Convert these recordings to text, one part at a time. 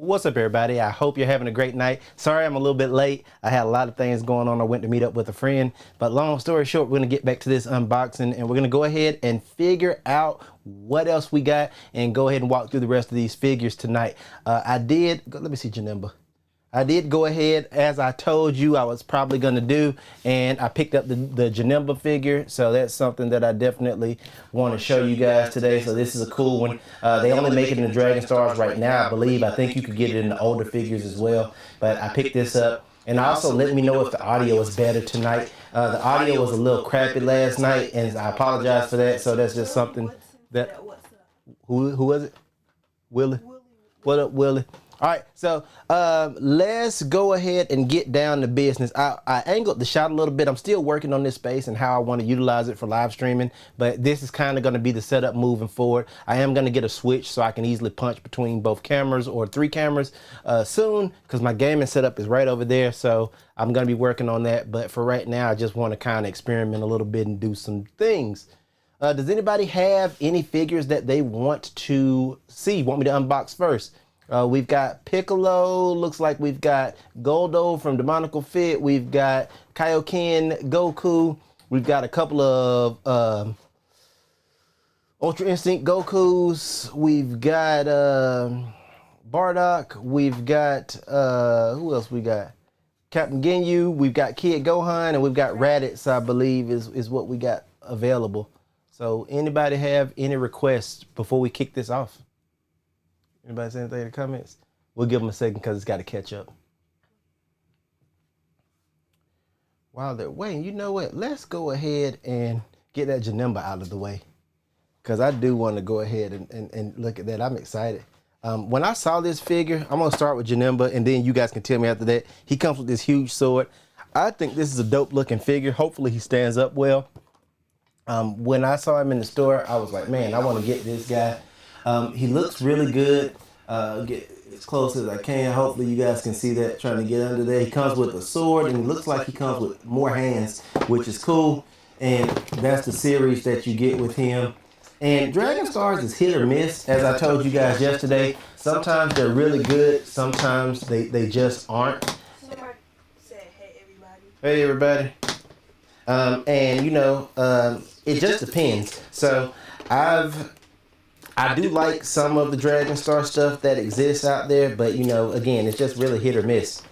What's up, everybody? I hope you're having a great night. Sorry I'm a little bit late. I had a lot of things going on. I went to meet up with a friend. But long story short, we're going to get back to this unboxing and we're going to go ahead and figure out what else we got and go ahead and walk through the rest of these figures tonight. Let me see your number. I did go ahead, as I told you I was probably going to do, and I picked up the Janemba figure, so that's something that I definitely want to show you guys today. So this is a cool one. They only make it in the Dragon Stars right now, I believe. I think you could get it in the older figures as well, but I picked this up. And also let me know if the audio is better tonight. The audio was a little crappy last night, and I apologize for that. So that's just something that... Who was it? Willie? What up, Willie? All right, so let's go ahead and get down to business. I angled the shot a little bit. I'm still working on this space and how I want to utilize it for live streaming, but this is kind of going to be the setup moving forward. I am going to get a switch so I can easily punch between both cameras or 3 cameras soon, because my gaming setup is right over there, so I'm going to be working on that. But for right now, I just want to kind of experiment a little bit and do some things. Does anybody have any figures that they want to see? Want me to unbox first? We've got Piccolo, looks like we've got Goldo from Demonical Fit, we've got Kaioken Goku, we've got a couple of Ultra Instinct Gokus, we've got Bardock, we've got, who else we got? Captain Ginyu, we've got Kid Gohan, and we've got Raditz, I believe, is what we got available. So anybody have any requests before we kick this off? Anybody say anything in the comments? We'll give them a second because it's got to catch up. While they're waiting, you know what? Let's go ahead and get that Janemba out of the way, because I do want to go ahead and look at that. I'm excited. When I saw this figure, I'm going to start with Janemba, and then you guys can tell me after that. He comes with this huge sword. I think this is a dope looking figure. Hopefully he stands up well. When I saw him in the store, I was like, man, I want to get this guy. He looks really good. Get as close as I can. Hopefully you guys can see that, trying to get under there. He comes with a sword, and it looks like he comes with more hands, which is cool. And that's the series that you get with him. And Dragon Stars is hit or miss, as I told you guys yesterday. Sometimes they're really good. Sometimes they just aren't. Somebody said, hey, everybody. Hey, everybody. And, you know, it just depends. So I do like some of the Dragon Star stuff that exists out there, but, you know, again, it's just really hit or miss.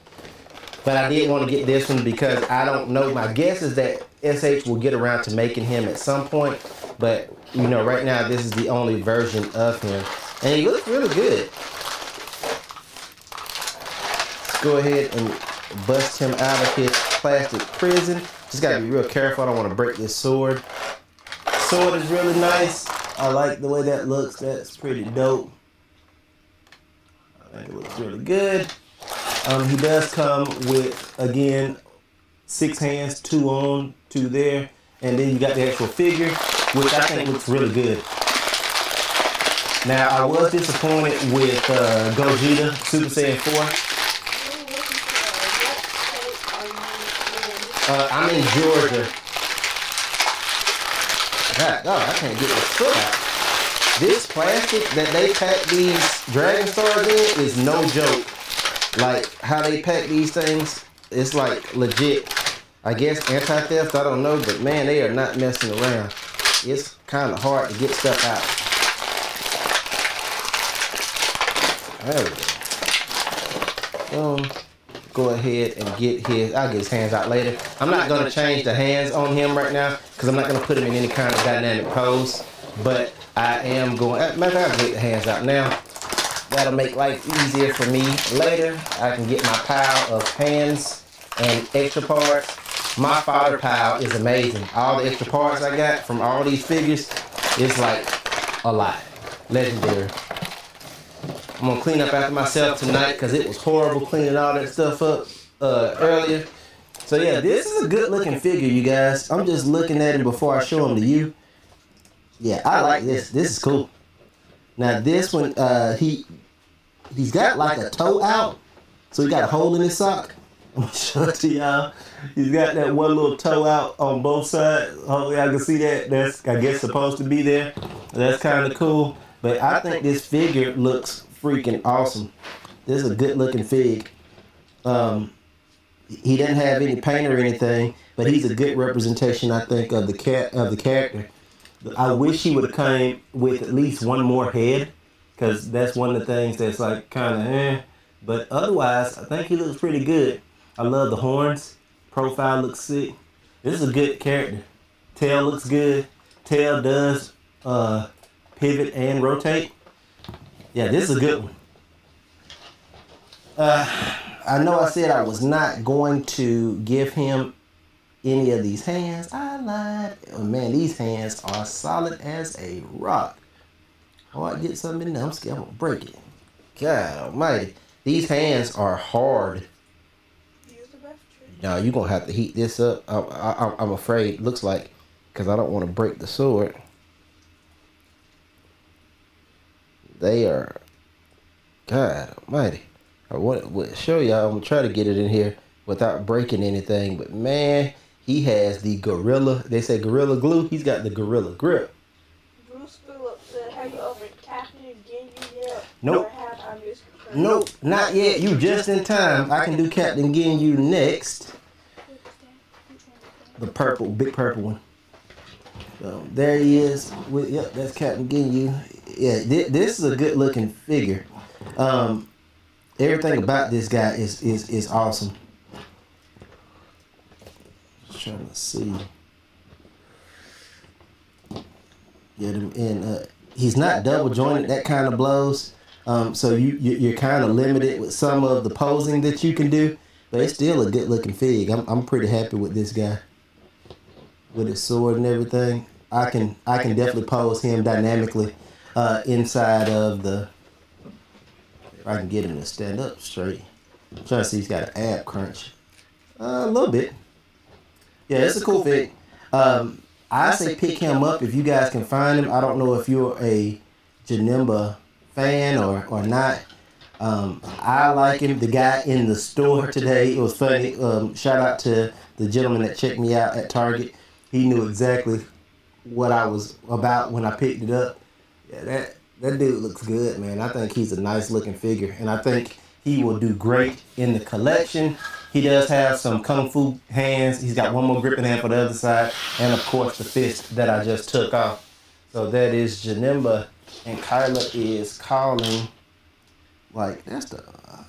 But I did want to get this one because I don't know. My guess is that SH will get around to making him at some point, but, you know, right now this is the only version of him. And he looks really good. Let's go ahead and bust him out of his plastic prison. Just got to be real careful. I don't want to break this sword. Sword is really nice. I like the way that looks. That's pretty dope. I think it looks really good. He does come with, again, 6 hands, 2 on, 2 there. And then you got the actual figure, which I think looks really good. Now, I was disappointed with Gogeta Super Saiyan 4. I'm in Georgia. God, I can't get this foot out. This plastic that they pack these Dragon Stars in is no joke. Like, how they pack these things, it's like legit. I guess anti-theft, I don't know, but man, they are not messing around. It's kind of hard to get stuff out. There we go. Go ahead and get his, I'll get his hands out later. I'm not going to change the hands on him right now because I'm not going to put him in any kind of dynamic pose, but I am going, matter of fact, I'll get the hands out now. That'll make life easier for me later. I can get my pile of hands and extra parts. My fodder pile is amazing. All the extra parts I got from all these figures is like a lot. Legendary. I'm going to clean up after myself tonight because it was horrible cleaning all that stuff up earlier. So yeah, this is a good looking figure, you guys. I'm just looking at him before I show him to you. Yeah, I like this. This is cool. Now this one, he's got like a toe out. So he got a hole in his sock. I'm going to show it to y'all. He's got that one little toe out on both sides. Hopefully y'all can see that. That's, I guess, supposed to be there. That's kind of cool. But I think this figure looks freaking awesome. this is a good looking fig. He didn't have any paint or anything, but he's a good representation, I think, of the character. I wish he would have came with at least one more head, because that's one of the things that's like kind of But otherwise, I think he looks pretty good. I love the horns. Profile looks sick. This is a good character. Tail looks good. Tail does pivot and rotate. Yeah, this is a good one. I know I said I was not going to give him any of these hands. I lied. Oh, man, these hands are solid as a rock. Oh, I get something in there. I'm scared I'm gonna break it. God almighty. These hands are hard. Now you're gonna have to heat this up. I'm afraid. Looks like, because I don't want to break the sword. They are, God almighty. I want to show y'all. I'm gonna try to get it in here without breaking anything. But man, he has the gorilla. They say gorilla glue. He's got the gorilla grip. Bruce Phillips said, "Have you over Captain Ginyu yet?" Nope. Nope, not yet. You just in time. I can do Captain Ginyu next. The purple, big purple one. There he is. Yep, that's Captain Ginyu. Yeah, this is a good looking figure. Everything about this guy is awesome. Just trying to see. Yeah, and he's not double jointed. That kind of blows. So you're kind of limited with some of the posing that you can do, but it's still a good looking fig. I'm pretty happy with this guy. With his sword and everything, I can definitely pose him dynamically inside of the. If I can get him to stand up straight. I'm trying to see, he's got an ab crunch. A little bit. Yeah, it's a cool fig. I say pick him up if you guys can find him. I don't know if you're a Janemba fan or not. I like him. The guy in the store today, it was funny. Shout out to the gentleman that checked me out at Target. He knew exactly what I was about when I picked it up. Yeah, that dude looks good, man. I think he's a nice looking figure, and I think he will do great in the collection. He does have some kung fu hands. He's got one more gripping hand for the other side, and of course the fist that I just took off. So that is Janemba, and Kyla is calling. Like, that's the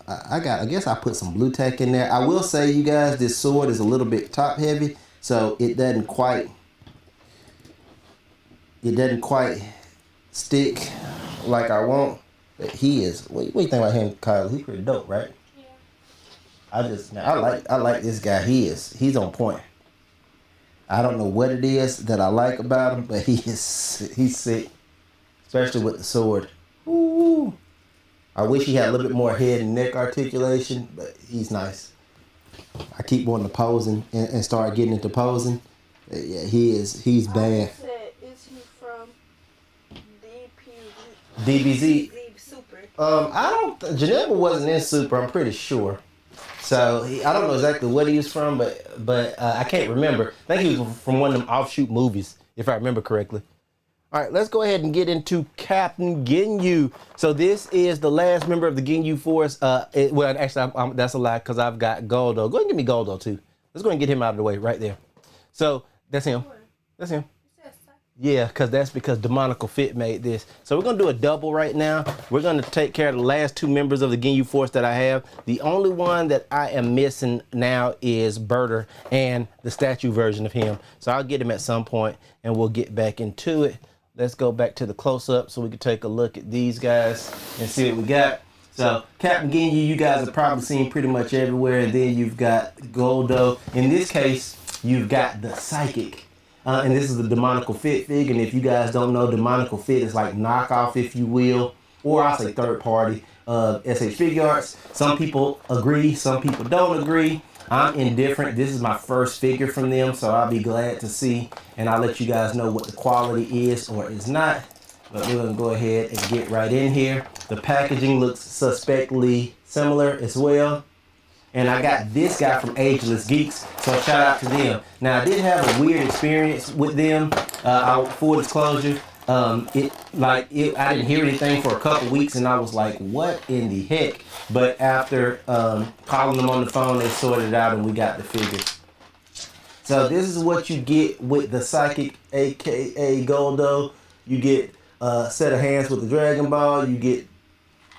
I guess I put some blue tack in there. I will say, you guys, this sword is a little bit top heavy, so it doesn't quite stick like I want. But he is. What do you think about him, Kyla? He's pretty dope, right? Yeah. I like this guy. He's on point. I don't know what it is that I like about him, but he's sick, especially with the sword. Ooh. I wish he had a little bit more head and neck articulation, but he's nice. I keep wanting to pose and start getting into posing. Yeah, he's bad. Said, is he from DBZ? Super. Janemba wasn't in Super, I'm pretty sure. So I don't know exactly what he was from, but I can't remember. I think he was from one of them offshoot movies, if I remember correctly. All right, let's go ahead and get into Captain Ginyu. So this is the last member of the Ginyu Force. Well, actually, that's a lie because I've got Goldo. Go ahead and give me Goldo too. Let's go and get him out of the way right there. So that's him. That's him. Yeah, because Demonical Fit made this. So we're going to do a double right now. We're going to take care of the last two members of the Ginyu Force that I have. The only one that I am missing now is Berter and the statue version of him. So I'll get him at some point and we'll get back into it. Let's go back to the close-up so we can take a look at these guys and see what we got. So Captain Ginyu, you guys have probably seen pretty much everywhere. And then you've got Goldo. In this case, you've got the Psychic. And this is the Demonical Fit fig. And if you guys don't know, Demonical Fit is like knockoff, if you will, or I'll say third party of SH Figuarts. Some people agree, some people don't agree. I'm indifferent. This is my first figure from them, so I'll be glad to see, and I'll let you guys know what the quality is or is not. But we're gonna go ahead and get right in here. The packaging looks suspectly similar as well. And I got this guy from Ageless Geeks, so shout out to them. Now, I did have a weird experience with them. Full disclosure, I didn't hear anything for a couple weeks, and I was like, "What in the heck?" But after calling them on the phone, they sorted it out, and we got the figure. So this is what you get with the Psychic, aka Goldo. You get a set of hands with the Dragon Ball. You get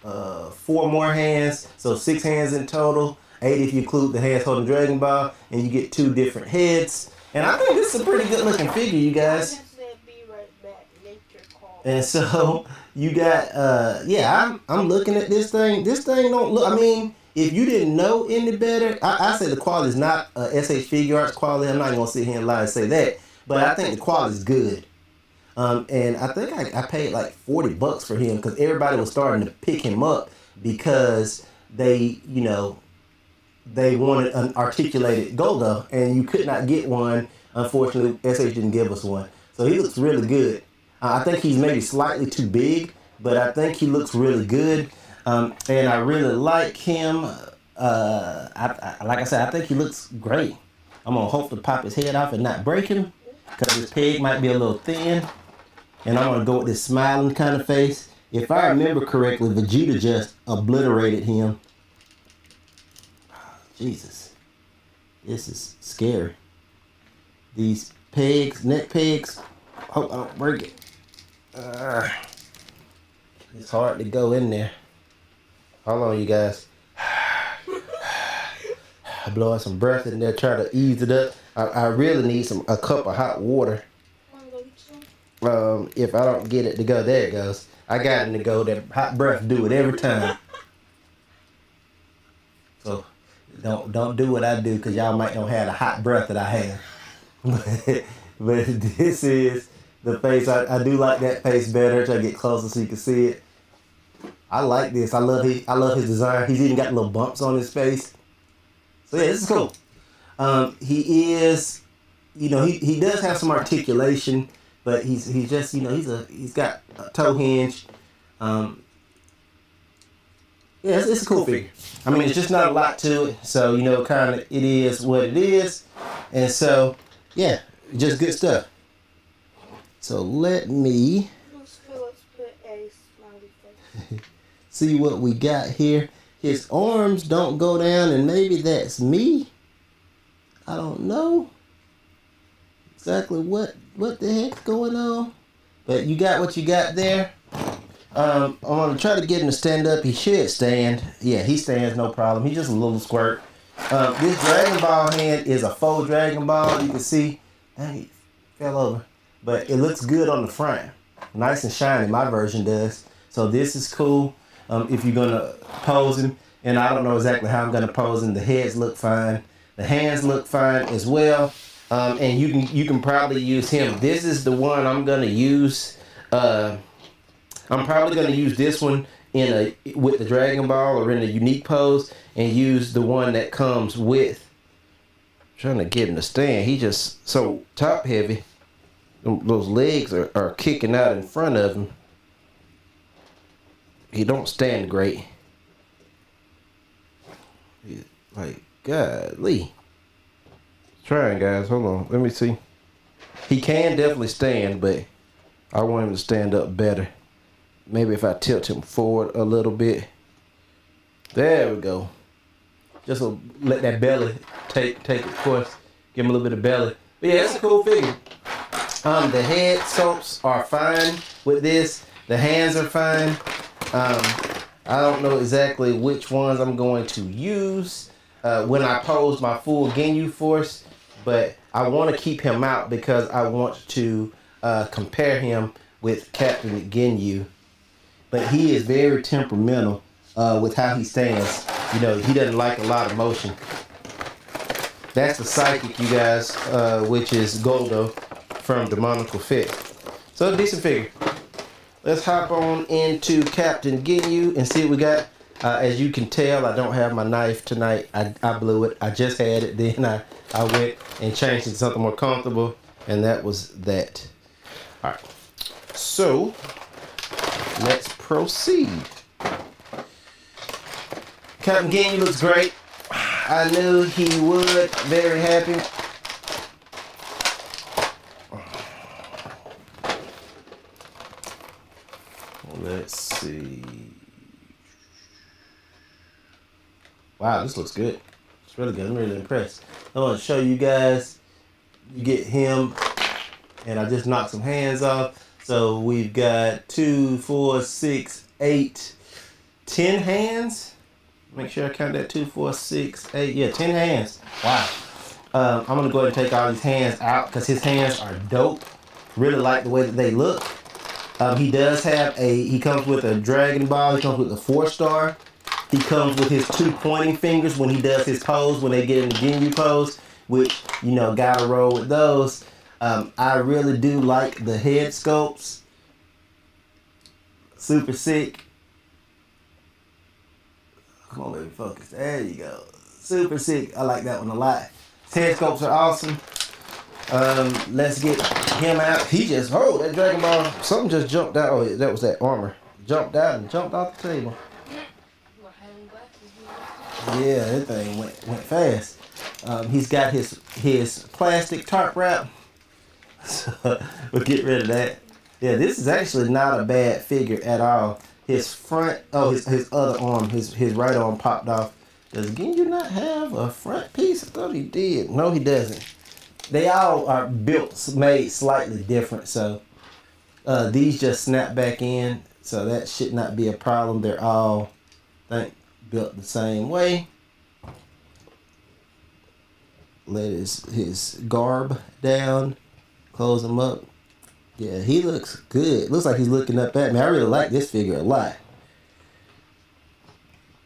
4 more hands, so 6 hands in total. 8 if you include the hands holding Dragon Ball, and you get 2 different heads. And I think this is a pretty good looking figure, you guys. And so you got I'm looking at this thing. This thing don't look. I mean, if you didn't know any better, I say the quality is not SH Figuarts quality. I'm not gonna sit here and lie and say that, but I think the quality is good. And I think I paid like $40 for him because everybody was starting to pick him up because they wanted an articulated Goldo, and you could not get one. Unfortunately, SH didn't give us one, so he looks really good. I think he's maybe slightly too big, but I think he looks really good. And I really like him. Like I said, I think he looks great. I'm going to hope to pop his head off and not break him, because his peg might be a little thin. And I'm going to go with this smiling kind of face. If I remember correctly, Vegeta just obliterated him. Jesus. This is scary. These pegs, neck pegs. Hope I don't break it. It's hard to go in there. Hold on, you guys. I blow out some breath in there, try to ease it up. I really need a cup of hot water. If I don't get it to go, there it goes. I got it to go. That hot breath do it every time. So don't do what I do, because y'all might not have the hot breath that I have. But this is the face. I do like that face better. Try to get closer so you can see it. I like this. I love his design. He's even got little bumps on his face. So yeah, this is cool. He is, he does have some articulation, but he's just, he's got a toe hinge. Yeah, it's a cool figure. I mean, it's just not a lot to it. So, kind of it is what it is. And so, yeah, just good stuff. So let me see what we got here. His arms don't go down, and maybe that's me. I don't know exactly what the heck's going on. But you got what you got there. I'm going to try to get him to stand up. He should stand. Yeah, he stands, no problem. He's just a little squirt. This Dragon Ball hand is a faux Dragon Ball. You can see, dang, he fell over. But it looks good on the front. Nice and shiny, my version does. So this is cool. If you're going to pose him. And I don't know exactly how I'm going to pose him. The heads look fine. The hands look fine as well. And you can probably use him. This is the one I'm going to use. I'm probably going to use this one with the Dragon Ball or in a unique pose, and use the one that comes with. I'm trying to get him to stand. He just so top heavy. Those legs are kicking out in front of him. He don't stand great. He's like, golly. Trying, guys. Hold on. Let me see. He can definitely stand, but I want him to stand up better. Maybe if I tilt him forward a little bit. There we go. Just to let that belly take its course. Give him a little bit of belly. But yeah, it's a cool figure. The head sculpts are fine with this. The hands are fine. I don't know exactly which ones I'm going to use when I pose my full Ginyu Force, but I want to keep him out because I want to compare him with Captain Ginyu. But he is very temperamental with how he stands. He doesn't like a lot of motion. That's the Psychic, you guys, which is Goldo from Demonical Fit. So a decent figure. Let's hop on into Captain Ginyu and see what we got. As you can tell, I don't have my knife tonight. I blew it. I just had it. Then I went and changed it to something more comfortable. And that was that. All right. So, let's proceed. Captain Ginyu looks great. I knew he would. Very happy. see. Wow, this looks good. It's really good. I'm really impressed. I want to show you guys. You get him, and I just knocked some hands off. So we've got 2, 4, 6, 8, 10 hands. Make sure I count that 2, 4, 6, 8. Yeah, 10 hands. Wow. I'm gonna go ahead and take all these hands out because his hands are dope. Really like the way that they look. He does have he comes with a Dragon Ball. He comes with a 4-star. He comes with his 2 pointing fingers when he does his pose, when they get in the Ginyu pose, which, you know, gotta roll with those. I really do like the head sculpts. Super sick. Come on, baby, focus. There you go. Super sick. I like that one a lot. His head sculpts are awesome. Let's get him out. He just, that Dragon Ball, something just jumped out. Oh, that was that armor. Jumped out and jumped off the table. Yeah, that thing went fast. He's got his plastic tarp wrap. So we'll get rid of that. Yeah, this is actually not a bad figure at all. His front, his other arm, his right arm popped off. Does Ginyu not have a front piece? I thought he did. No, he doesn't. They all are made slightly different. So these just snap back in. So that should not be a problem. They're all, I think, built the same way. Let his garb down. Close him up. Yeah, he looks good. Looks like he's looking up at me. I really like this figure a lot.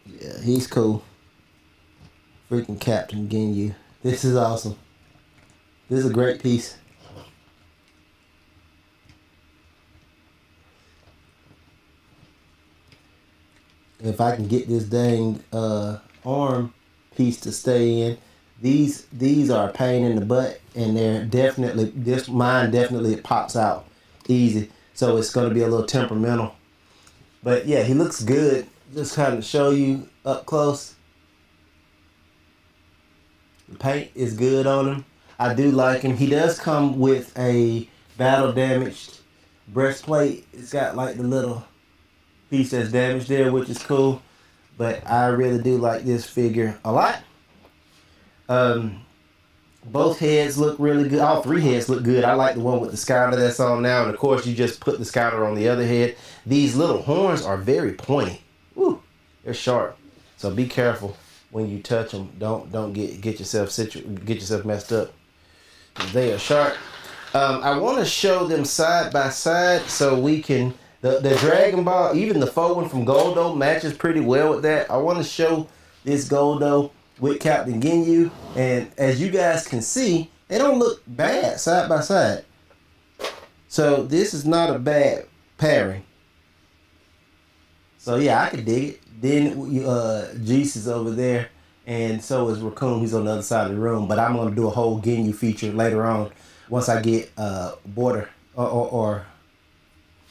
Yeah, he's cool. Freaking Captain Ginyu. This is awesome. This is a great piece. If I can get this dang arm piece to stay in. These are a pain in the butt, and they're definitely, mine definitely pops out easy. So it's going to be a little temperamental. But yeah, he looks good. Just kind of show you up close. The paint is good on him. I do like him. He does come with a battle damaged breastplate. It's got like the little piece that's damaged there, which is cool. But I really do like this figure a lot. Both heads look really good. All 3 heads look good. I like the one with the scouter that's on now, and of course you just put the scouter on the other head. These little horns are very pointy. Woo, they're sharp. So be careful when you touch them. Don't get yourself messed up. They are sharp. I want to show them side by side so we can. The Dragon Ball, even the faux one from Goldo matches pretty well with that. I want to show this Goldo with Captain Ginyu, and as you guys can see, they don't look bad side by side. So this is not a bad pairing. So yeah, I can dig it. Then Jeese is over there, and so is Raccoon. He's on the other side of the room. But I'm gonna do a whole Ginyu feature later on once I get Border or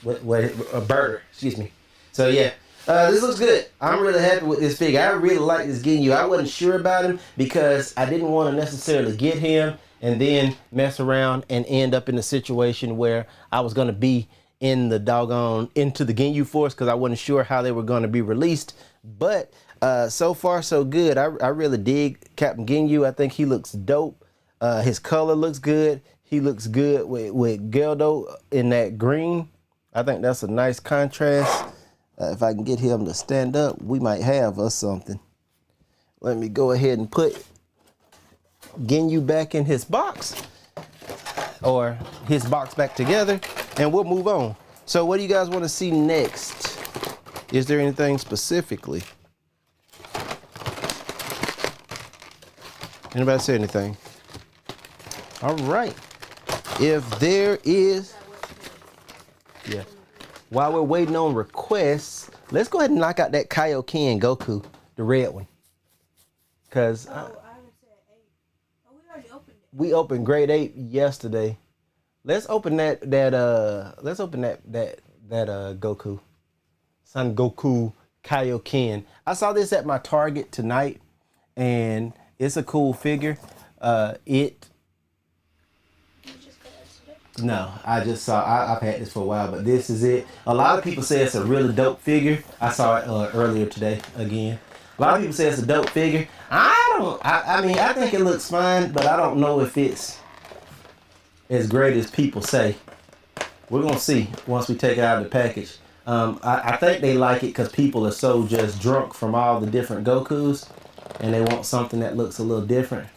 a Burger. Excuse me. So yeah. This looks good. I'm really happy with this figure. I really like this Ginyu. I wasn't sure about him because I didn't want to necessarily get him and then mess around and end up in a situation where I was going to be into the Ginyu Force because I wasn't sure how they were going to be released. But so far so good. I really dig Captain Ginyu. I think he looks dope. His color looks good. He looks good with Geldo in that green. I think that's a nice contrast. If I can get him to stand up, we might have us something. Let me go ahead and put Ginyu back in his box, or his box back together, and we'll move on. So what do you guys want to see next? Is there anything specifically? Anybody say anything? All right. If there is, yeah. While we're waiting on requests, let's go ahead and knock out that Kaioken Goku, the red one. Cause I haven't said 8. Oh, we already opened it. We opened grade 8 yesterday. Let's open that Goku. Son Goku Kaioken. I saw this at my Target tonight, and it's a cool figure. You just got it today? No, I just saw. I've had this for a while, but this is it. A lot of people say it's a really dope figure. I saw it earlier today again. A lot of people say it's a dope figure. I don't. I mean, I think it looks fine, but I don't know if it's as great as people say. We're gonna see once we take it out of the package. I think they like it because people are so just drunk from all the different Gokus, and they want something that looks a little different.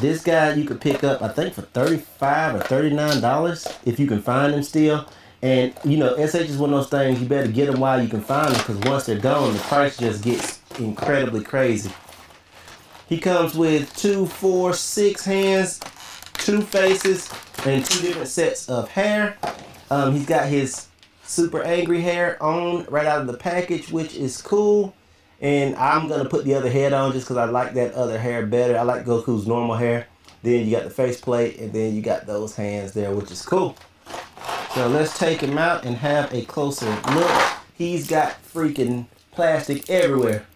This guy you could pick up, I think, for $35 or $39 if you can find them still. And you know, SH is one of those things you better get them while you can find them because once they're gone, the price just gets incredibly crazy. He comes with 2, 4, 6 hands, 2 faces, and 2 different sets of hair. He's got his super angry hair on right out of the package, which is cool. And I'm going to put the other head on just because I like that other hair better. I like Goku's normal hair. Then you got the faceplate, and then you got those hands there, which is cool. So let's take him out and have a closer look. He's got freaking plastic everywhere.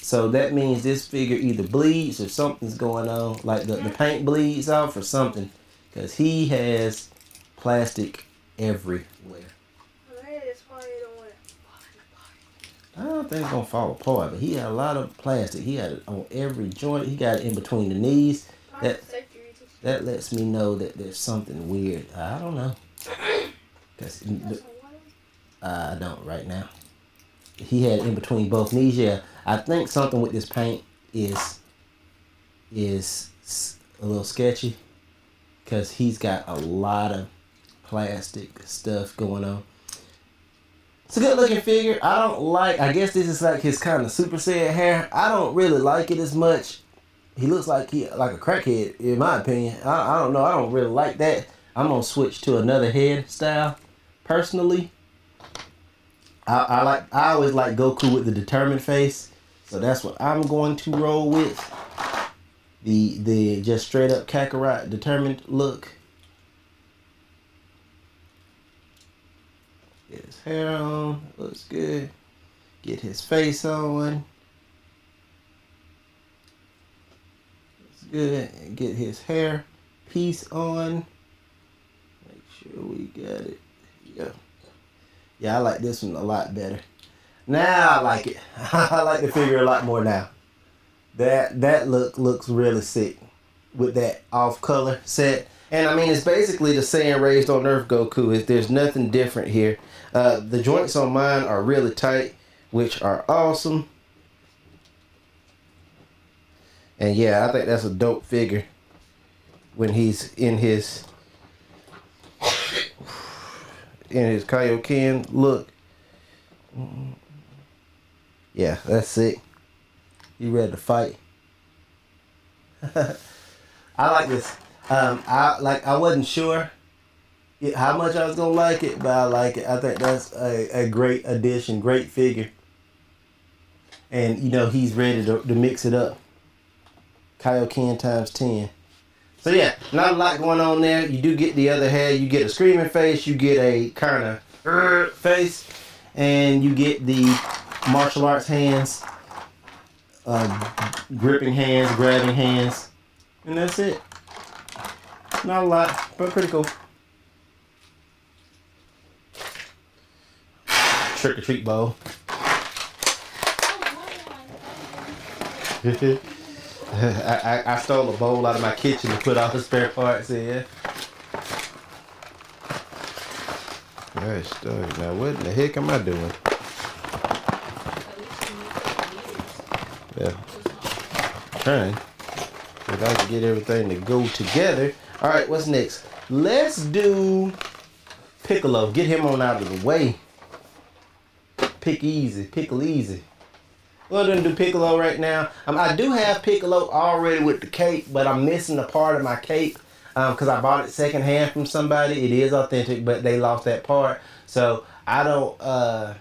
So that means this figure either bleeds or something's going on. Like the paint bleeds off or something. Because he has plastic everywhere. I don't think it's gonna fall apart, but he had a lot of plastic. He had it on every joint. He got it in between the knees. That lets me know that there's something weird. I don't know. I don't right now. He had it in between both knees. Yeah, I think something with this paint is a little sketchy because he's got a lot of plastic stuff going on. It's a good looking figure. I guess this is like his kind of Super Saiyan hair. I don't really like it as much. He looks like a crackhead, in my opinion. I don't know. I don't really like that. I'm going to switch to another hairstyle, personally. I always like Goku with the determined face. So that's what I'm going to roll with. The just straight up Kakarot determined look. Get his hair on, looks good. Get his face on. Looks good. And get his hair piece on. Make sure we got it. Yeah. Yeah, I like this one a lot better. Now I like it. I like the figure a lot more now. That look looks really sick with that off color set. And I mean, it's basically the Saiyan raised on Earth Goku. There's nothing different here. The joints on mine are really tight, which are awesome. And yeah, I think that's a dope figure when he's in his Kaioken look. Yeah, that's it. You ready to fight? I like this. I wasn't sure how much I was gonna like it, but I like it. I think that's a great addition, great figure. And you know he's ready to mix it up. Kaioken times 10. So yeah, not a lot going on there. You do get the other hair. You get a screaming face. You get a kind of face, and you get the martial arts hands, gripping hands, grabbing hands, and that's it. Not a lot, but pretty cool. Trick or treat bowl. I stole a bowl out of my kitchen to put all the spare parts in. Gosh, dog. Now what in the heck am I doing? Yeah. Trying. If I can get everything to go together. Alright, what's next? Let's do Piccolo. Get him on out of the way. Pickle easy. We're going to do Piccolo right now. I do have Piccolo already with the cape, but I'm missing a part of my cape because I bought it secondhand from somebody. It is authentic, but they lost that part. So I don't, I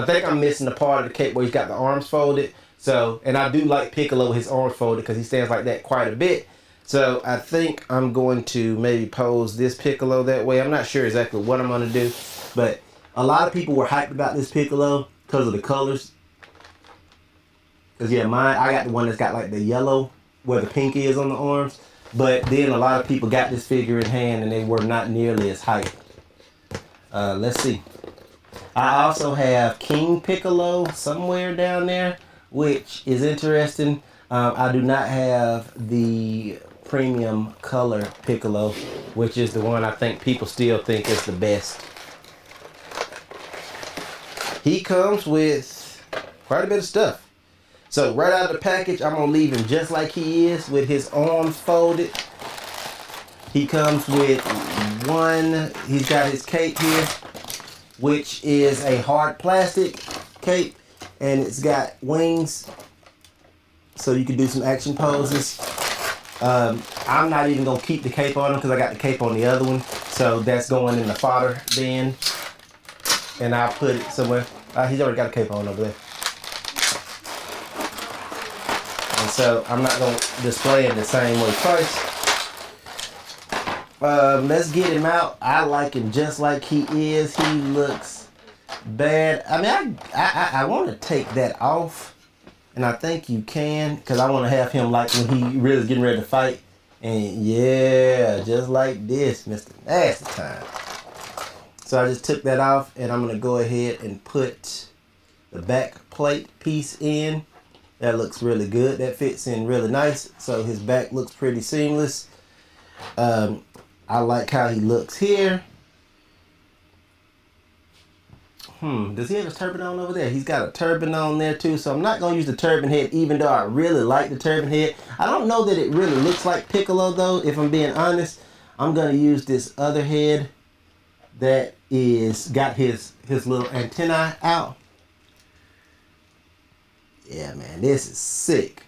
think I'm missing the part of the cape where he's got the arms folded. So, and I do like Piccolo with his arms folded because he stands like that quite a bit. So I think I'm going to maybe pose this Piccolo that way. I'm not sure exactly what I'm going to do, but a lot of people were hyped about this Piccolo because of the colors. Because yeah, I got the one that's got like the yellow where the pink is on the arms. But then a lot of people got this figure in hand and they were not nearly as hyped. Let's see. I also have King Piccolo somewhere down there, which is interesting. I do not have the premium color Piccolo, which is the one I think people still think is the best. He comes with quite a bit of stuff. So right out of the package, I'm going to leave him just like he is with his arms folded. He comes with he's got his cape here, which is a hard plastic cape, and it's got wings, so you can do some action poses. I'm not even going to keep the cape on him because I got the cape on the other one, so that's going in the fodder bin, and I'll put it somewhere. He's already got a cape on over there. And so I'm not going to display it the same way twice. Let's get him out. I like him just like he is. He looks bad. I mean, I want to take that off, and I think you can, because I want to have him like when he really is getting ready to fight. And yeah, just like this, Mr. Nasty Time. So I just took that off, and I'm going to go ahead and put the back plate piece in. That looks really good. That fits in really nice. So his back looks pretty seamless. I like how he looks here. Does he have his turban on over there? He's got a turban on there too. So I'm not going to use the turban head, even though I really like the turban head. I don't know that it really looks like Piccolo though, if I'm being honest. I'm going to use this other head that is got his little antennae out. Yeah, man, this is sick.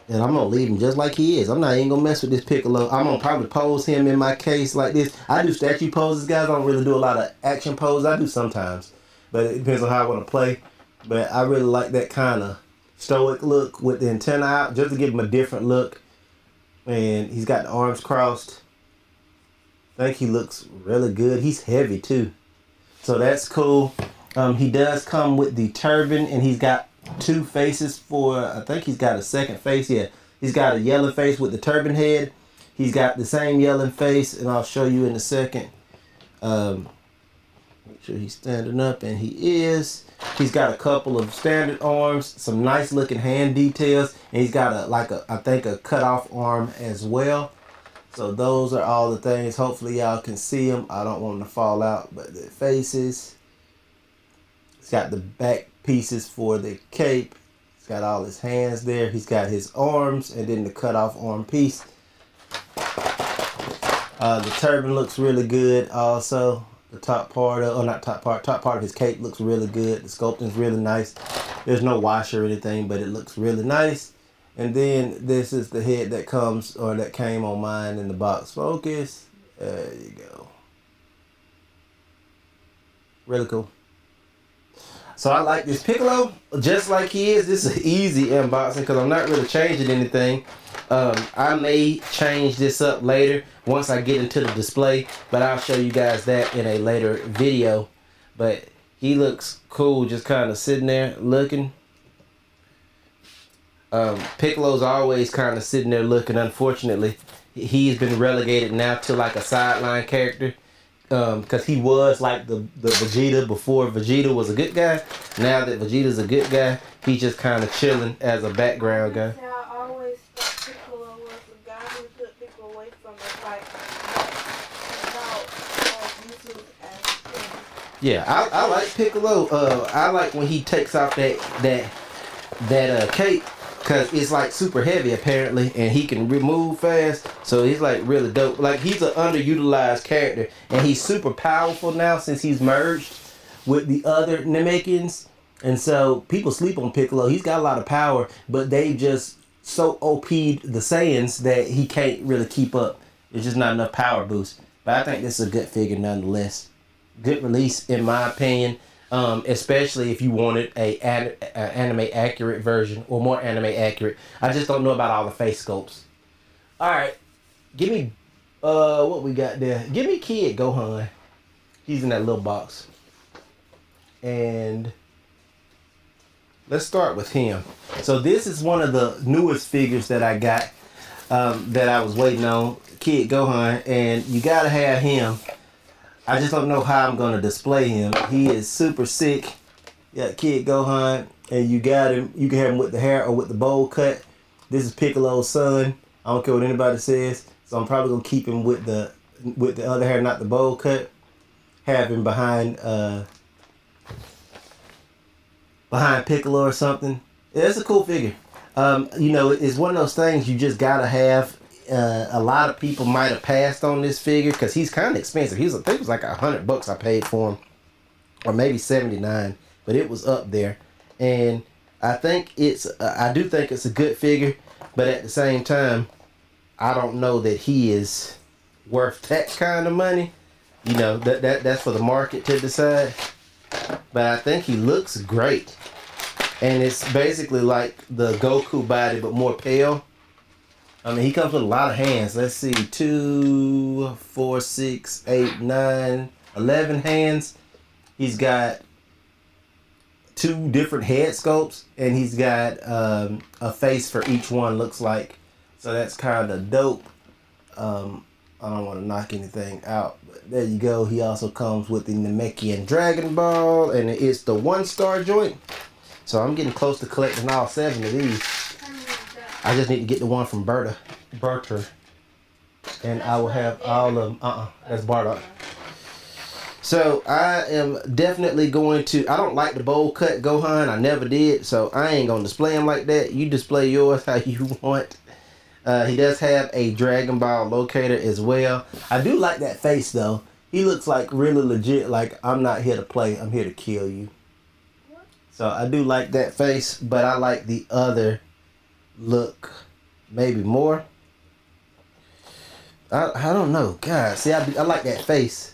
And I'm going to leave him just like he is. I'm not even going to mess with this Piccolo. I'm going to probably pose him in my case like this. I do statue poses, guys. I don't really do a lot of action poses. I do sometimes. But it depends on how I want to play. But I really like that kind of stoic look with the antenna out, just to give him a different look. And he's got the arms crossed. I think he looks really good. He's heavy too. So that's cool. He does come with the turban, and he's got two faces for, I think he's got a second face. Yeah, he's got a yellow face with the turban head. He's got the same yellow face, and I'll show you in a second. Make sure he's standing up, and he is. He's got a couple of standard arms, some nice looking hand details, and he's got I think a cut off arm as well. So those are all the things. Hopefully y'all can see them. I don't want them to fall out, but the faces. He's got the back pieces for the cape. He's got all his hands there. He's got his arms and then the cut off arm piece. The turban looks really good also. The top part of his cape looks really good. The sculpting's really nice. There's no wash or anything, but it looks really nice. And then this is the head that came on mine in the box focus. There you go. Really cool. So I like this Piccolo just like he is. This is an easy unboxing because I'm not really changing anything. I may change this up later once I get into the display, but I'll show you guys that in a later video. But he looks cool, just kind of sitting there looking. Piccolo's always kind of sitting there looking. Unfortunately, he's been relegated now to like a sideline character. Because he was like the Vegeta before Vegeta was a good guy. Now that Vegeta's a good guy, he's just kind of chilling as a background guy. Yeah, I always thought Piccolo was the guy who took people away from the fight. Yeah, I like Piccolo. I like when he takes off that cape. Because it's like super heavy apparently, and he can move fast, so he's like really dope. Like he's an underutilized character, and he's super powerful now since he's merged with the other Namekians. And so people sleep on Piccolo. He's got a lot of power, but they just so OP'd the Saiyans that he can't really keep up. There's just not enough power boost. But I think this is a good figure nonetheless. Good release in my opinion. Especially if you wanted a anime accurate version or more anime accurate. I just don't know about all the face sculpts. All right, give me what we got there. Give me Kid Gohan. He's in that little box. And let's start with him. So this is one of the newest figures that I got, that I was waiting on, Kid Gohan, and you gotta have him. I just don't know how I'm gonna display him. He is super sick. Yeah, Kid Gohan, and you got him. You can have him with the hair or with the bowl cut. This is Piccolo's son. I don't care what anybody says. So I'm probably gonna keep him with the other hair, not the bowl cut. Have him behind Piccolo or something. Yeah, it's a cool figure. You know, it's one of those things you just gotta have. A lot of people might have passed on this figure because he's kind of expensive. I think it was like $100 I paid for him, or maybe 79, but it was up there. And I think I do think it's a good figure, but at the same time, I don't know that he is worth that kind of money. You know, that's for the market to decide. But I think he looks great. And it's basically like the Goku body, but more pale. I mean, he comes with a lot of hands. Let's see, 2, 4, 6, 8, 9, 11 hands. He's got 2 different head sculpts, and he's got a face for each one, looks like. So that's kind of dope. I don't want to knock anything out, but there you go. He also comes with the Namekian Dragon Ball, and it's the 1-star joint. So I'm getting close to collecting all 7 of these. I just need to get the one from Berta, and I will have all of them. That's Bardock. So I am definitely going to. I don't like the bowl cut Gohan. I never did, so I ain't gonna display him like that. You display yours how you want. He does have a Dragon Ball locator as well. I do like that face though. He looks like really legit. Like, I'm not here to play. I'm here to kill you. So I do like that face, but I like the other look maybe more. I don't know. God, see, I like that face.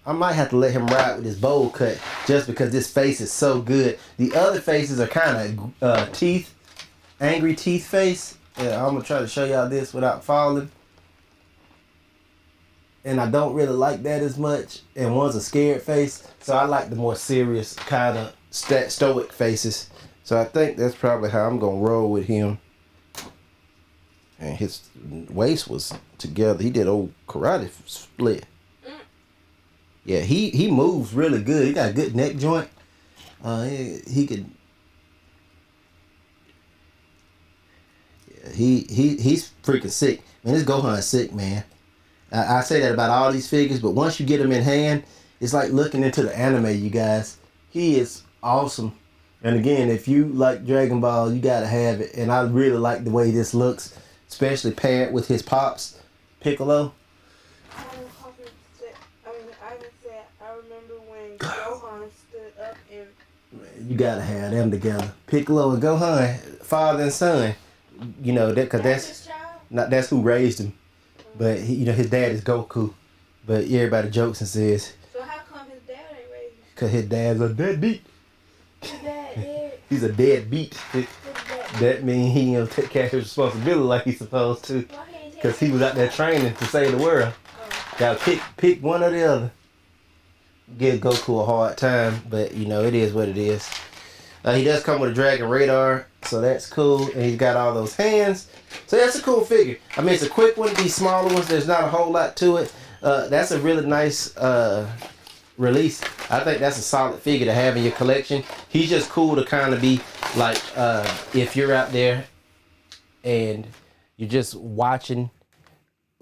I might have to let him ride with this bowl cut just because this face is so good. The other faces are kind of angry teeth face. Yeah, I'm gonna try to show y'all this without falling. And I don't really like that as much. And one's a scared face. So I like the more serious kind of stoic faces. So I think that's probably how I'm going to roll with him. And his waist was together. He did old karate split. Yeah, he moves really good. He got a good neck joint. He could... Yeah, he's freaking sick. Man, this Gohan's sick, man. I say that about all these figures, but once you get them in hand, it's like looking into the anime, you guys. He is awesome. And again, if you like Dragon Ball, you gotta have it. And I really like the way this looks, especially paired with his pops, Piccolo. I remember when Gohan stood up and... Man, you gotta have them together. Piccolo and Gohan, father and son. You know, that's who raised him. But you know, his dad is Goku. But everybody jokes and says, so how come his dad ain't raised him? Cause his dad's a deadbeat. His dad did. He's a deadbeat. That means he don't take care of his responsibility like he's supposed to. Cause he was out there training to save the world. Gotta pick one or the other. Give Goku a hard time, but you know, it is what it is. He does come with a Dragon Radar, so that's cool. And he's got all those hands. So that's a cool figure. I mean, it's a quick one. These smaller ones, there's not a whole lot to it. That's a really nice release. I think that's a solid figure to have in your collection. He's just cool to kind of be like, if you're out there and you're just looking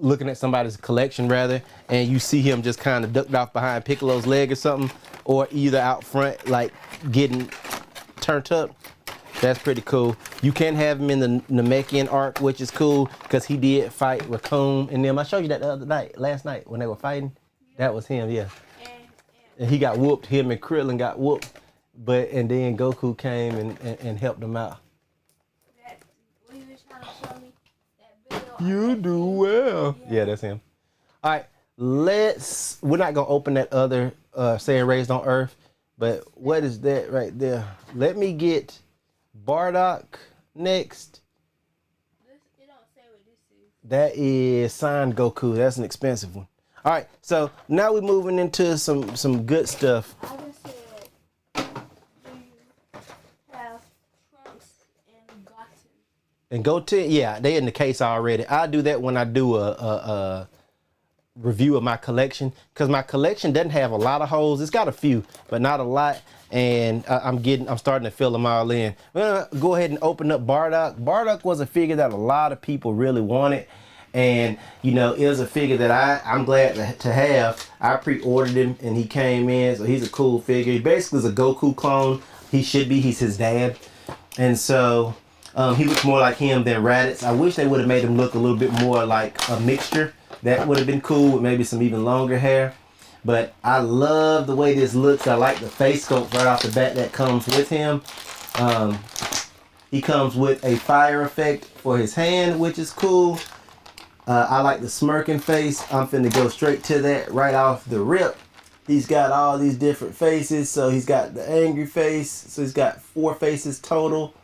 at somebody's collection rather, and you see him just kind of ducked off behind Piccolo's leg or something, or either out front, like getting turned up. That's pretty cool. You can have him in the Namekian arc, which is cool because he did fight Raccoon and them. I showed you that the other night, last night when they were fighting. That was him, yeah. And he got whooped. Him and Krillin got whooped, and then Goku came and helped him out. You do well. Yeah, that's him. All right, we're not gonna open that other saying Raised on Earth, but what is that right there? Let me get Bardock next. It don't say what this is. That is signed Goku. That's an expensive one. All right, so now we're moving into some good stuff. I just said, do you have trunks and gotten? And go to, yeah, they in the case already. I do that when I do a review of my collection, because my collection doesn't have a lot of holes. It's got a few, but not a lot. And I'm starting to fill them all in. We're gonna go ahead and open up Bardock. Bardock was a figure that a lot of people really wanted. And you know, it was a figure that I'm glad to have. I pre-ordered him and he came in, so he's a cool figure. He basically is a Goku clone. He should be, he's his dad. And so he looks more like him than Raditz. I wish they would have made him look a little bit more like a mixture. That would have been cool with maybe some even longer hair. But I love the way this looks. I like the face sculpt right off the bat that comes with him. He comes with a fire effect for his hand, which is cool. I like the smirking face. I'm finna go straight to that right off the rip. He's got all these different faces. So he's got the angry face. So he's got 4 faces total.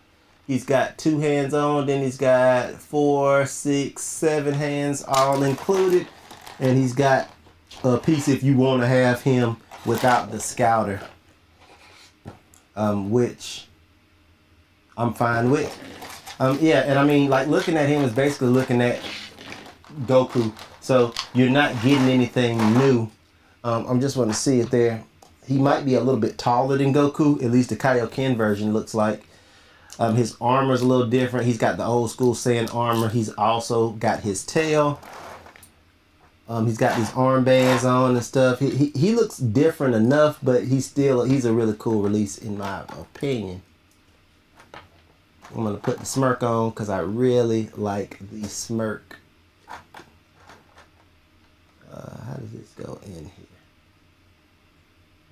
He's got 2 hands on, then he's got 4, 6, 7 hands all included. And he's got a piece if you want to have him without the scouter. Which I'm fine with. Yeah, and I mean, like, looking at him is basically looking at Goku. So you're not getting anything new. I'm just want to see it there. He might be a little bit taller than Goku, at least the Kaioken version looks like. His armor's a little different. He's got the old school Saiyan armor. He's also got his tail. He's got these armbands on and stuff. He looks different enough, but he's a really cool release in my opinion. I'm gonna put the smirk on because I really like the smirk. How does this go in here?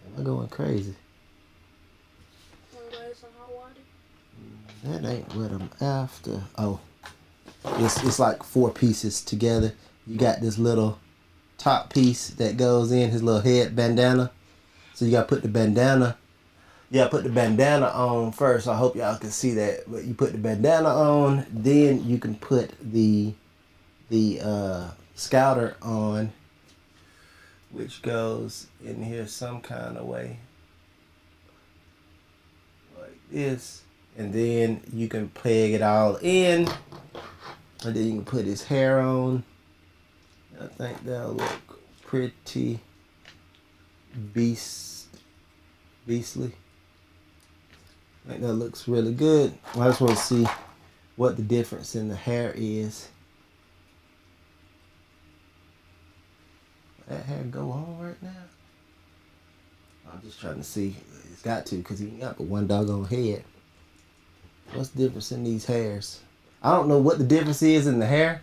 Am I going crazy? That ain't what I'm after. Oh, it's like 4 pieces together. You got this little top piece that goes in his little head bandana. So you gotta put the bandana. Yeah, put the bandana on first. I hope y'all can see that. But you put the bandana on, then you can put the scouter on, which goes in here some kind of way, like this. And then you can peg it all in. And then you can put his hair on. I think that'll look pretty beastly. I think that looks really good. I just want to see what the difference in the hair is. That hair go on right now? I'm just trying to see. It's got to, because he ain't got but one doggone head. What's the difference in these hairs? I don't know what the difference is in the hair,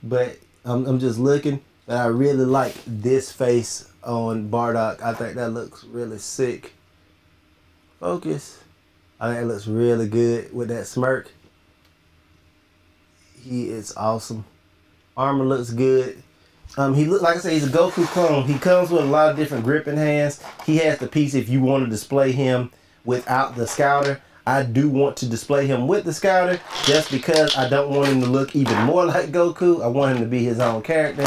but I'm just looking. But I really like this face on Bardock. I think that looks really sick. Focus. I think it looks really good with that smirk. He is awesome. Armor looks good. He look like I said, he's a Goku clone. He comes with a lot of different gripping hands. He has the piece if you want to display him without the scouter. I do want to display him with the scouter just because I don't want him to look even more like Goku. I want him to be his own character.